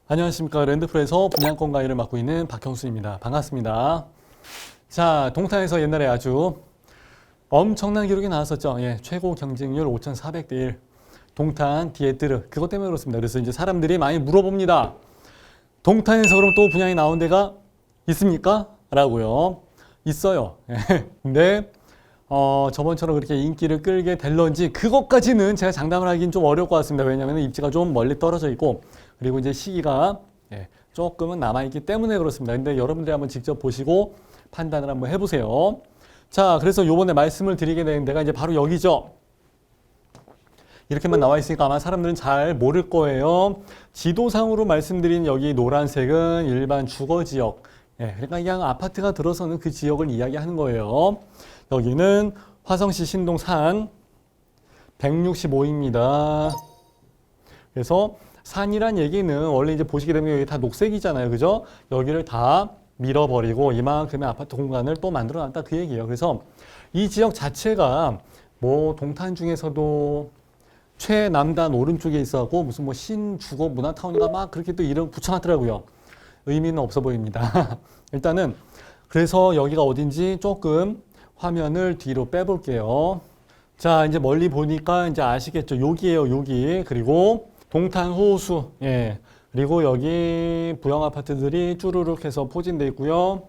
안녕하십니까. 랜드풀에서 분양권 가이를 맡고 있는 박형수입니다. 반갑습니다. 자, 동탄에서 옛날에 아주 엄청난 기록이 나왔었죠. 예, 최고 경쟁률 5,400대 1. 동탄 디에뜨르. 그것 때문에 그렇습니다. 그래서 이제 사람들이 많이 물어봅니다. 동탄에서 그럼 또 분양이 나온 데가 있습니까? 라고요. 있어요. 예. 근데 저번처럼 그렇게 인기를 끌게 될런지 그것까지는 제가 장담을 하긴 좀 어려울 것 같습니다. 왜냐하면 입지가 좀 멀리 떨어져 있고 그리고 이제 시기가 조금은 남아있기 때문에 그렇습니다. 근데 여러분들이 한번 직접 보시고 판단을 한번 해보세요. 자, 그래서 요번에 말씀을 드리게 된 데가 이제 바로 여기죠. 이렇게만 나와 있으니까 아마 사람들은 잘 모를 거예요. 지도상으로 말씀드린 여기 노란색은 일반 주거지역. 그러니까 그냥 아파트가 들어서는 그 지역을 이야기하는 거예요. 여기는 화성시 신동산 165입니다. 그래서 산이란 얘기는 원래 이제 보시게 되면 여기 다 녹색이잖아요. 그죠? 여기를 다 밀어버리고 이만큼의 아파트 공간을 또 만들어 놨다 그 얘기예요. 그래서 이 지역 자체가 뭐 동탄 중에서도 최남단 오른쪽에 있어갖고 무슨 뭐 신주거 문화타운인가 막 그렇게 또 이름 붙여놨더라고요. 의미는 없어 보입니다. 일단은 그래서 여기가 어딘지 조금 화면을 뒤로 빼볼게요. 자, 이제 멀리 보니까 이제 아시겠죠? 여기에요, 여기. 그리고 동탄 호수. 예. 그리고 여기 부영 아파트들이 쭈루룩 해서 포진되어 있고요.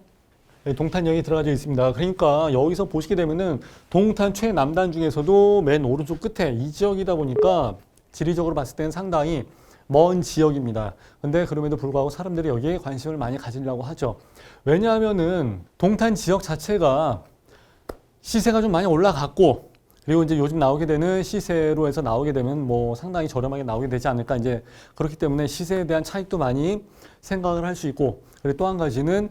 동탄역이 들어가져 있습니다. 그러니까 여기서 보시게 되면은 동탄 최남단 중에서도 맨 오른쪽 끝에 이 지역이다 보니까 지리적으로 봤을 때는 상당히 먼 지역입니다. 근데 그럼에도 불구하고 사람들이 여기에 관심을 많이 가지려고 하죠. 왜냐하면은 동탄 지역 자체가 시세가 좀 많이 올라갔고 그리고 이제 요즘 나오게 되는 시세로 해서 나오게 되면 뭐 상당히 저렴하게 나오게 되지 않을까 이제 그렇기 때문에 시세에 대한 차익도 많이 생각을 할 수 있고 그리고 또 한 가지는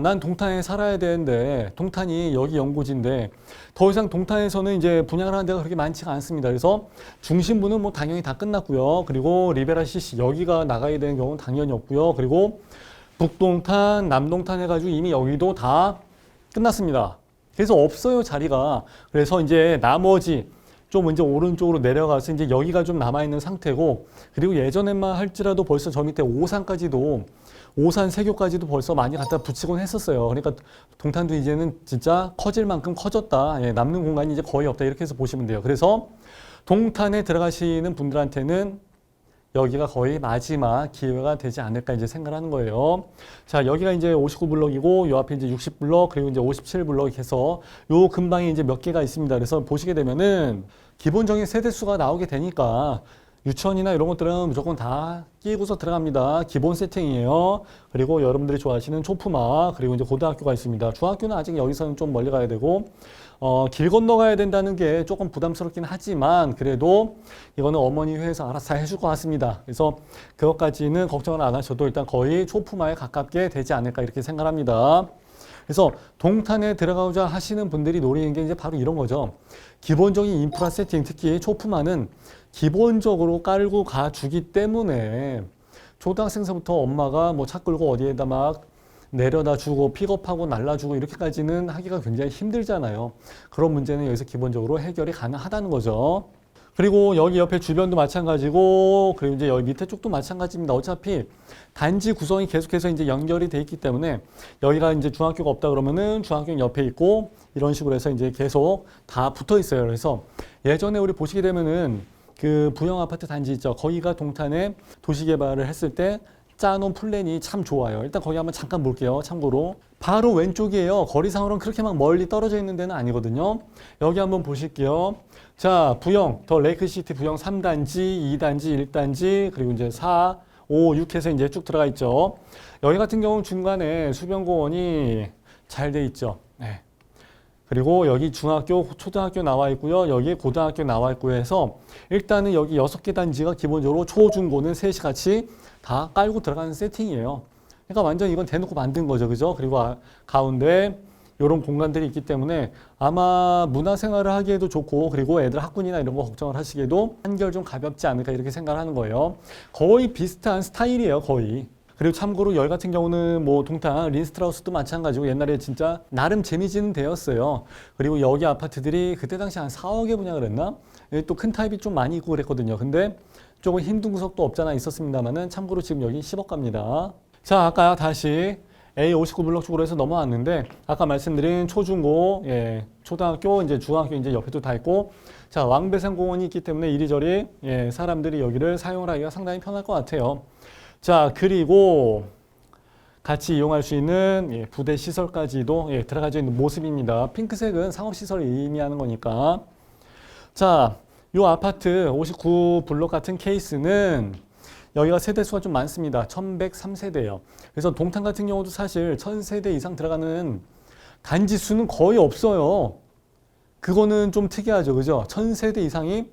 난 동탄에 살아야 되는데 동탄이 여기 연고지인데 더 이상 동탄에서는 이제 분양을 하는 데가 그렇게 많지가 않습니다. 그래서 중심부는 뭐 당연히 다 끝났고요. 그리고 리베라 CC 여기가 나가야 되는 경우는 당연히 없고요. 그리고 북동탄, 남동탄 해가지고 이미 여기도 다 끝났습니다. 그래서 없어요, 자리가. 그래서 이제 나머지 좀 이제 오른쪽으로 내려가서 이제 여기가 좀 남아있는 상태고 그리고 예전에만 할지라도 벌써 저 밑에 오산까지도 오산 세교까지도 벌써 많이 갖다 붙이곤 했었어요. 그러니까 동탄도 이제는 진짜 커질 만큼 커졌다. 예, 남는 공간이 이제 거의 없다. 이렇게 해서 보시면 돼요. 그래서 동탄에 들어가시는 분들한테는 여기가 거의 마지막 기회가 되지 않을까 이제 생각하는 거예요. 자, 여기가 이제 59블럭이고 요 앞에 이제 60블럭 그리고 이제 57블럭 해서 요 근방에 이제 몇 개가 있습니다. 그래서 보시게 되면은 기본적인 세대수가 나오게 되니까 유치원이나 이런 것들은 무조건 다 끼고서 들어갑니다. 기본 세팅이에요. 그리고 여러분들이 좋아하시는 초품화 그리고 이제 고등학교가 있습니다. 중학교는 아직 여기서는 좀 멀리 가야 되고 길 건너가야 된다는 게 조금 부담스럽긴 하지만 그래도 이거는 어머니 회에서 알아서 잘 해줄 것 같습니다. 그래서 그것까지는 걱정을 안 하셔도 일단 거의 초품화에 가깝게 되지 않을까 이렇게 생각합니다. 그래서 동탄에 들어가고자 하시는 분들이 노리는 게 이제 바로 이런 거죠. 기본적인 인프라 세팅, 특히 초품화는 기본적으로 깔고 가주기 때문에 초등학생서부터 엄마가 뭐 차 끌고 어디에다 막 내려다 주고 픽업하고 날라주고 이렇게까지는 하기가 굉장히 힘들잖아요. 그런 문제는 여기서 기본적으로 해결이 가능하다는 거죠. 그리고 여기 옆에 주변도 마찬가지고 그리고 이제 여기 밑에 쪽도 마찬가지입니다. 어차피 단지 구성이 계속해서 이제 연결이 돼 있기 때문에 여기가 이제 중학교가 없다 그러면은 중학교 옆에 있고 이런 식으로 해서 이제 계속 다 붙어 있어요. 그래서 예전에 우리 보시게 되면은 그 부영 아파트 단지 있죠. 거기가 동탄에 도시개발을 했을 때 짜놓은 플랜이 참 좋아요. 일단 거기 한번 잠깐 볼게요. 참고로 바로 왼쪽이에요. 거리상으로는 그렇게 막 멀리 떨어져 있는 데는 아니거든요. 여기 한번 보실게요. 자, 부영, 더 레이크시티 부영 3단지, 2단지, 1단지, 그리고 이제 4, 5, 6 해서 이제 쭉 들어가 있죠. 여기 같은 경우는 중간에 수변공원이 잘 돼 있죠. 네. 그리고 여기 중학교, 초등학교 나와 있고요. 여기 고등학교 나와 있고 해서 일단은 여기 6개 단지가 기본적으로 초, 중, 고는 셋이 같이 다 깔고 들어가는 세팅이에요. 그러니까 완전 이건 대놓고 만든 거죠. 그죠? 그리고 가운데 이런 공간들이 있기 때문에 아마 문화생활을 하기에도 좋고 그리고 애들 학군이나 이런 거 걱정을 하시기에도 한결 좀 가볍지 않을까 이렇게 생각을 하는 거예요. 거의 비슷한 스타일이에요, 거의. 그리고 참고로 열 같은 경우는 뭐 동탄 린스트라우스도 마찬가지고 옛날에 진짜 나름 재미지는 데였어요. 그리고 여기 아파트들이 그때 당시 한 4억에 분양을 했나? 또 큰 타입이 좀 많이 있고 그랬거든요. 근데 조금 힘든 구석도 없잖아 있었습니다만은 참고로 지금 여기 10억 갑니다. 자, 아까 다시 A59 블록 쪽으로 해서 넘어왔는데 아까 말씀드린 초중고, 초등학교, 이제 중학교 이제 옆에도 다 있고 자, 왕배산 공원이 있기 때문에 이리저리 사람들이 여기를 사용을 하기가 상당히 편할 것 같아요. 자, 그리고 같이 이용할 수 있는 부대 시설까지도 들어가져 있는 모습입니다. 핑크색은 상업시설을 의미하는 거니까. 자, 이 아파트 59 블록 같은 케이스는 여기가 세대수가 좀 많습니다. 1103세대예요. 그래서 동탄 같은 경우도 사실 1000세대 이상 들어가는 단지 수는 거의 없어요. 그거는 좀 특이하죠. 그죠? 1000세대 이상이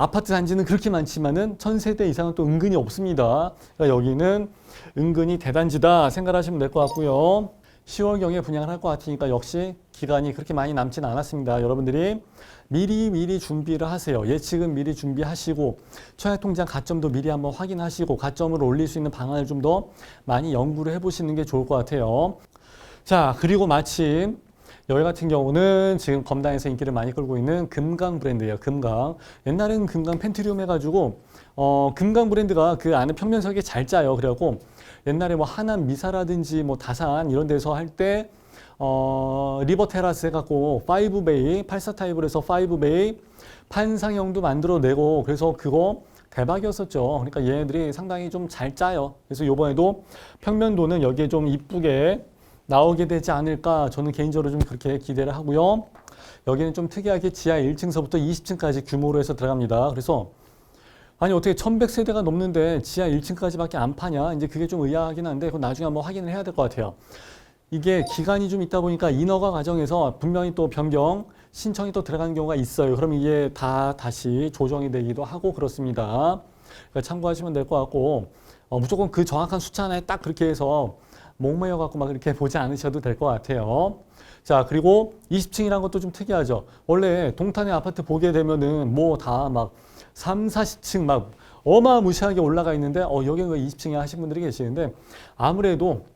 아파트 단지는 그렇게 많지만은 1000세대 이상은 또 은근히 없습니다. 그러니까 여기는 은근히 대단지다 생각하시면 될 것 같고요. 10월경에 분양을 할 것 같으니까 역시 기간이 그렇게 많이 남지는 않았습니다. 여러분들이 미리 준비를 하세요. 예측은 미리 준비하시고 청약통장 가점도 미리 한번 확인하시고 가점을 올릴 수 있는 방안을 좀 더 많이 연구를 해보시는 게 좋을 것 같아요. 자, 그리고 마침 여기 같은 경우는 지금 검단에서 인기를 많이 끌고 있는 금강 브랜드예요. 금강. 옛날에는 금강 펜트리움 해가지고 금강 브랜드가 그 안에 평면석이 잘 짜요. 그래갖고 옛날에 뭐 하남 미사라든지 뭐 다산 이런 데서 할 때 리버 테라스 해갖고 5베이 84 타입으로 해서 5베이 판상형도 만들어내고 그래서 그거 대박이었었죠. 그러니까 얘네들이 상당히 좀 잘 짜요. 그래서 이번에도 평면도는 여기에 좀 이쁘게 나오게 되지 않을까 저는 개인적으로 좀 그렇게 기대를 하고요. 여기는 좀 특이하게 지하 1층서부터 20층까지 규모로 해서 들어갑니다. 그래서 아니 어떻게 1100세대가 넘는데 지하 1층까지밖에 안 파냐? 이제 그게 좀 의아하긴 한데 그건 나중에 한번 확인을 해야 될 것 같아요. 이게 기간이 좀 있다 보니까 인허가 과정에서 분명히 또 변경 신청이 또 들어가는 경우가 있어요. 그럼 이게 다 다시 조정이 되기도 하고 그렇습니다. 그러니까 참고하시면 될 것 같고 무조건 그 정확한 숫자 하나에 딱 그렇게 해서 목매여 갖고 막 이렇게 보지 않으셔도 될 것 같아요. 자, 그리고 20층이라는 것도 좀 특이하죠. 원래 동탄의 아파트 보게 되면은 뭐 다 막 3, 40층 막 어마무시하게 올라가 있는데 여기는 왜 20층이야 하신 분들이 계시는데 아무래도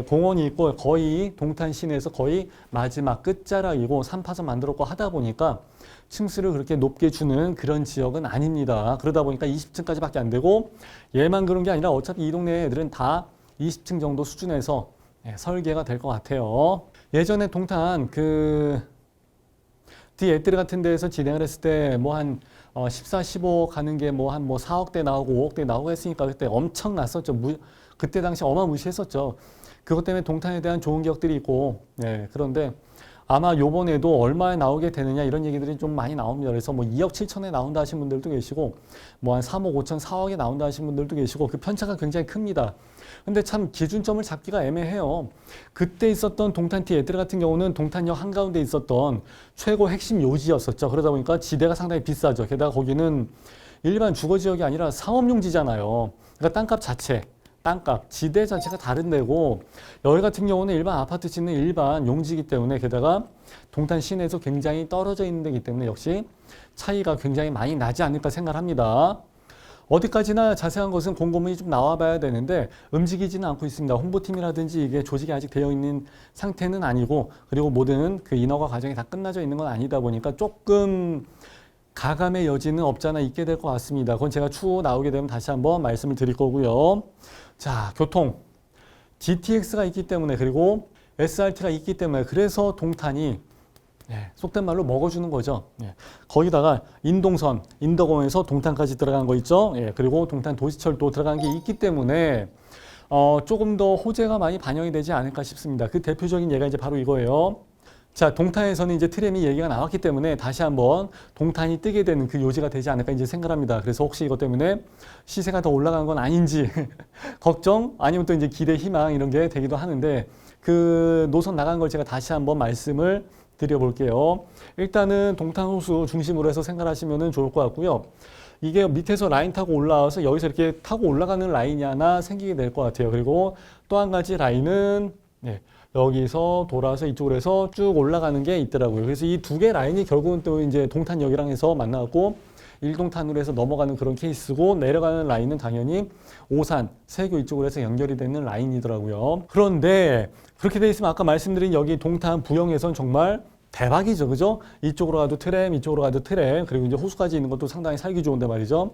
공원이 있고 거의 동탄 시내에서 거의 마지막 끝자락이고 3파선 만들었고 하다 보니까 층수를 그렇게 높게 주는 그런 지역은 아닙니다. 그러다 보니까 20층까지밖에 안 되고 얘만 그런 게 아니라 어차피 이 동네 애들은 다 20층 정도 수준에서 설계가 될 것 같아요. 예전에 동탄 디에뜨르 같은 데에서 진행을 했을 때 뭐 한 14, 15 가는 게 뭐 한 4억대 나오고 5억대 나오고 했으니까 그때 엄청 났었죠. 그때 당시 어마무시했었죠. 그것 때문에 동탄에 대한 좋은 기억들이 있고 그런데 아마 요번에도 얼마에 나오게 되느냐 이런 얘기들이 좀 많이 나옵니다. 그래서 뭐 2억 7천에 나온다 하신 분들도 계시고 뭐 한 3억 5천, 4억에 나온다 하신 분들도 계시고 그 편차가 굉장히 큽니다. 근데 참 기준점을 잡기가 애매해요. 그때 있었던 동탄 디에뜨르 같은 경우는 동탄역 한가운데 있었던 최고 핵심 요지였었죠. 그러다 보니까 지대가 상당히 비싸죠. 게다가 거기는 일반 주거지역이 아니라 상업용지잖아요. 그러니까 땅값 자체. 땅값, 지대 자체가 다른 데고 여기 같은 경우는 일반 아파트 짓는 일반 용지이기 때문에 게다가 동탄 시내에서 굉장히 떨어져 있는 데이기 때문에 역시 차이가 굉장히 많이 나지 않을까 생각합니다. 어디까지나 자세한 것은 공고문이 좀 나와 봐야 되는데 움직이지는 않고 있습니다. 홍보팀이라든지 이게 조직이 아직 되어 있는 상태는 아니고 그리고 모든 그 인허가 과정이 다 끝나져 있는 건 아니다 보니까 조금 가감의 여지는 없잖아 있게 될 것 같습니다. 그건 제가 추후 나오게 되면 다시 한번 말씀을 드릴 거고요. 자, 교통. GTX가 있기 때문에 그리고 SRT가 있기 때문에 그래서 동탄이 속된 말로 먹어주는 거죠. 거기다가 인동선, 인덕공에서 동탄까지 들어간 거 있죠. 그리고 동탄 도시철도 들어간 게 있기 때문에 조금 더 호재가 많이 반영이 되지 않을까 싶습니다. 그 대표적인 예가 이제 바로 이거예요. 자, 동탄에서는 이제 트램이 얘기가 나왔기 때문에 다시 한번 동탄이 뜨게 되는 그 요지가 되지 않을까 이제 생각합니다. 그래서 혹시 이것 때문에 시세가 더 올라가는 건 아닌지 걱정 아니면 또 이제 기대 희망 이런 게 되기도 하는데 그 노선 나간 걸 제가 다시 한번 말씀을 드려볼게요. 일단은 동탄 호수 중심으로 해서 생각하시면 좋을 것 같고요. 이게 밑에서 라인 타고 올라와서 여기서 이렇게 타고 올라가는 라인이 하나 생기게 될 것 같아요. 그리고 또 한 가지 라인은 여기서 돌아서 이쪽으로 해서 쭉 올라가는 게 있더라고요. 그래서 이 두 개 라인이 결국은 또 이제 동탄역이랑 해서 만나고 1동탄으로 해서 넘어가는 그런 케이스고, 내려가는 라인은 당연히 오산, 세교 이쪽으로 해서 연결이 되는 라인이더라고요. 그런데 그렇게 돼 있으면 아까 말씀드린 여기 동탄 부영에선 정말 대박이죠. 그죠? 이쪽으로 가도 트램, 이쪽으로 가도 트램, 그리고 이제 호수까지 있는 것도 상당히 살기 좋은데 말이죠.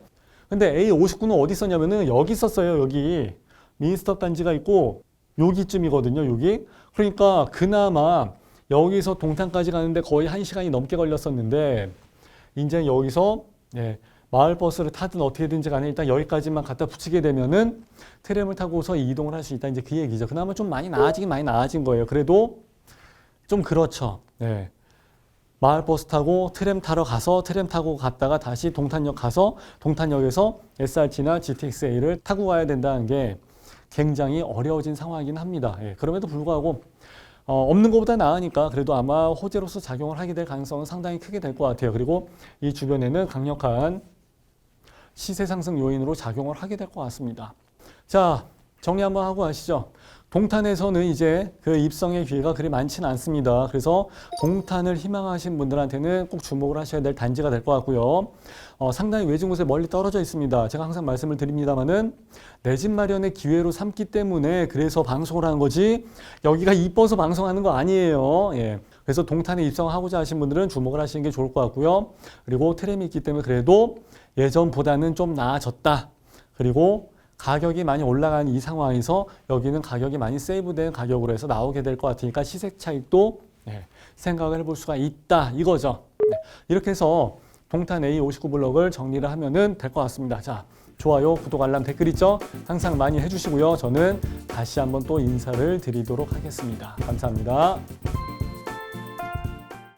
근데 A59는 어디 있었냐면은 여기 있었어요. 여기 민스톱 단지가 있고 여기쯤이거든요. 여기. 그러니까 그나마 여기서 동탄까지 가는데 거의 1시간이 넘게 걸렸었는데, 이제 여기서 마을버스를 타든 어떻게든지 간에 일단 여기까지만 갖다 붙이게 되면은 트램을 타고서 이동을 할 수 있다. 이제 그 얘기죠. 그나마 좀 많이 나아진 거예요. 그래도 좀 그렇죠. 마을버스 타고 트램 타러 가서 트램 타고 갔다가 다시 동탄역 가서 동탄역에서 SRT나 GTX-A를 타고 가야 된다는 게 굉장히 어려워진 상황이긴 합니다. 그럼에도 불구하고 없는 것보다 나으니까 그래도 아마 호재로서 작용을 하게 될 가능성은 상당히 크게 될 것 같아요. 그리고 이 주변에는 강력한 시세 상승 요인으로 작용을 하게 될 것 같습니다. 자, 정리 한번 하고 가시죠. 동탄에서는 이제 그 입성의 기회가 그리 많지는 않습니다. 그래서 동탄을 희망하신 분들한테는 꼭 주목을 하셔야 될 단지가 될 것 같고요. 상당히 외진 곳에 멀리 떨어져 있습니다. 제가 항상 말씀을 드립니다만은 내 집 마련의 기회로 삼기 때문에 그래서 방송을 하는 거지 여기가 이뻐서 방송하는 거 아니에요. 그래서 동탄에 입성하고자 하신 분들은 주목을 하시는 게 좋을 것 같고요. 그리고 트램이 있기 때문에 그래도 예전보다는 좀 나아졌다. 그리고 가격이 많이 올라간 이 상황에서 여기는 가격이 많이 세이브된 가격으로 해서 나오게 될 것 같으니까 시세 차익도 생각을 해볼 수가 있다 이거죠. 이렇게 해서 동탄 A59 블럭을 정리를 하면은 될 것 같습니다. 자, 좋아요, 구독, 알람, 댓글 있죠? 항상 많이 해주시고요. 저는 다시 한번 또 인사를 드리도록 하겠습니다. 감사합니다.